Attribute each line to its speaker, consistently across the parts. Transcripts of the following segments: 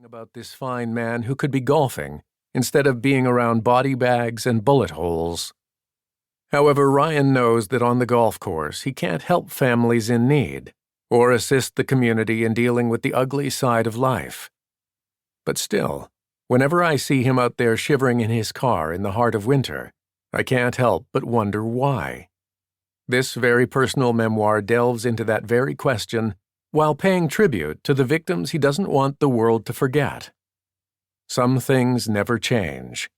Speaker 1: about this fine man who could be golfing instead of being around body bags and bullet holes. However, Ryan knows that on the golf course he can't help families in need or assist the community in dealing with the ugly side of life. But still, whenever I see him out there shivering in his car in the heart of winter, I can't help but wonder why. This very personal memoir delves into that very question while paying tribute to the victims he doesn't want the world to forget. Some things never change.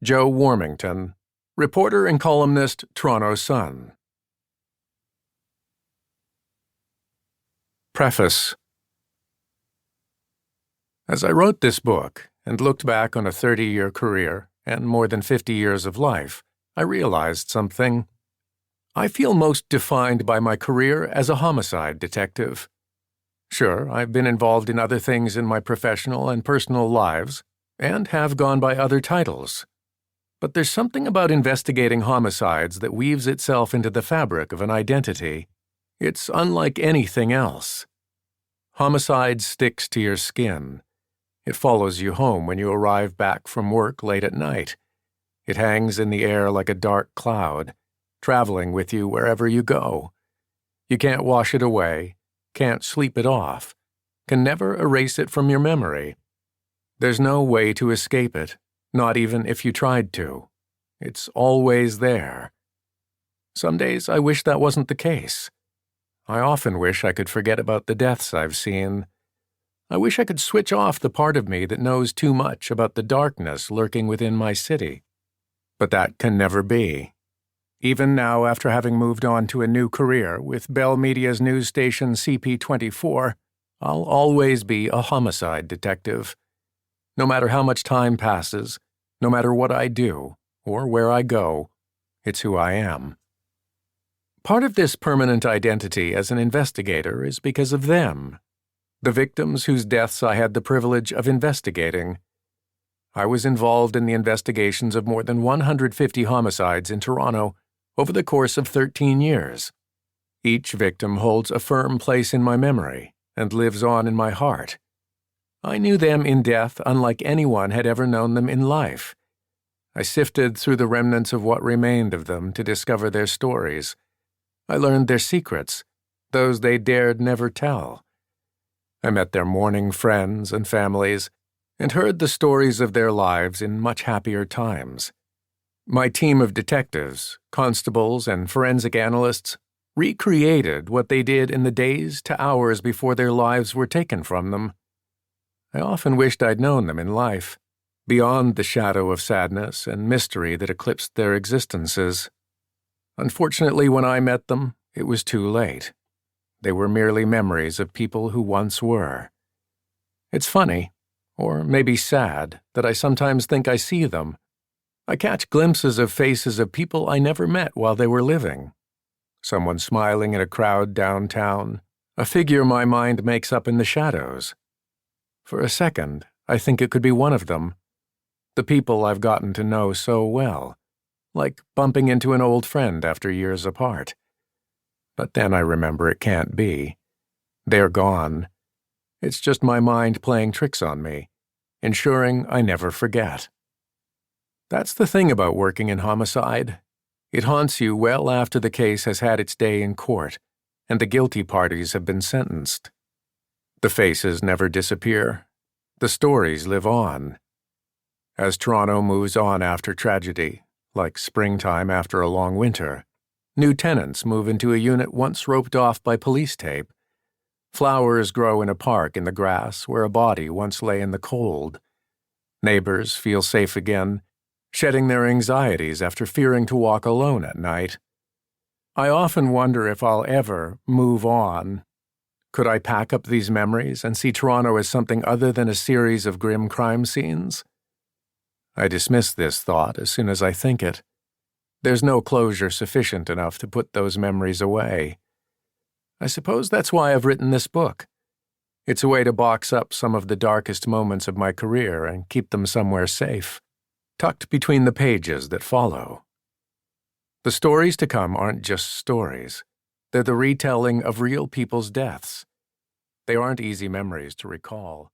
Speaker 1: Joe Warmington, reporter and columnist, Toronto Sun. Preface. As I wrote this book and looked back on a 30-year career and more than 50 years of life, I realized something. I feel most defined by my career as a homicide detective. Sure, I've been involved in other things in my professional and personal lives, and have gone by other titles. But there's something about investigating homicides that weaves itself into the fabric of an identity. It's unlike anything else. Homicide sticks to your skin. It follows you home when you arrive back from work late at night. It hangs in the air like a dark cloud, traveling with you wherever you go. You can't wash it away, can't sleep it off, can never erase it from your memory. There's no way to escape it, not even if you tried to. It's always there. Some days I wish that wasn't the case. I often wish I could forget about the deaths I've seen. I wish I could switch off the part of me that knows too much about the darkness lurking within my city. But that can never be. Even now, after having moved on to a new career with Bell Media's news station CP24, I'll always be a homicide detective. No matter how much time passes, no matter what I do, or where I go, it's who I am. Part of this permanent identity as an investigator is because of them, the victims whose deaths I had the privilege of investigating. I was involved in the investigations of more than 150 homicides in Toronto over the course of 13 years. Each victim holds a firm place in my memory and lives on in my heart. I knew them in death unlike anyone had ever known them in life. I sifted through the remnants of what remained of them to discover their stories. I learned their secrets, those they dared never tell. I met their mourning friends and families and heard the stories of their lives in much happier times. My team of detectives, constables, and forensic analysts recreated what they did in the days to hours before their lives were taken from them. I often wished I'd known them in life, beyond the shadow of sadness and mystery that eclipsed their existences. Unfortunately, when I met them, it was too late. They were merely memories of people who once were. It's funny, or maybe sad, that I sometimes think I see them. I catch glimpses of faces of people I never met while they were living. Someone smiling in a crowd downtown, a figure my mind makes up in the shadows. For a second, I think it could be one of them. The people I've gotten to know so well, like bumping into an old friend after years apart. But then I remember it can't be. They're gone. It's just my mind playing tricks on me, ensuring I never forget. That's the thing about working in homicide. It haunts you well after the case has had its day in court, and the guilty parties have been sentenced. The faces never disappear. The stories live on. As Toronto moves on after tragedy, like springtime after a long winter, new tenants move into a unit once roped off by police tape. Flowers grow in a park in the grass where a body once lay in the cold. Neighbors feel safe again, shedding their anxieties after fearing to walk alone at night. I often wonder if I'll ever move on. Could I pack up these memories and see Toronto as something other than a series of grim crime scenes? I dismiss this thought as soon as I think it. There's no closure sufficient enough to put those memories away. I suppose that's why I've written this book. It's a way to box up some of the darkest moments of my career and keep them somewhere safe, tucked between the pages that follow. The stories to come aren't just stories. They're the retelling of real people's deaths. They aren't easy memories to recall.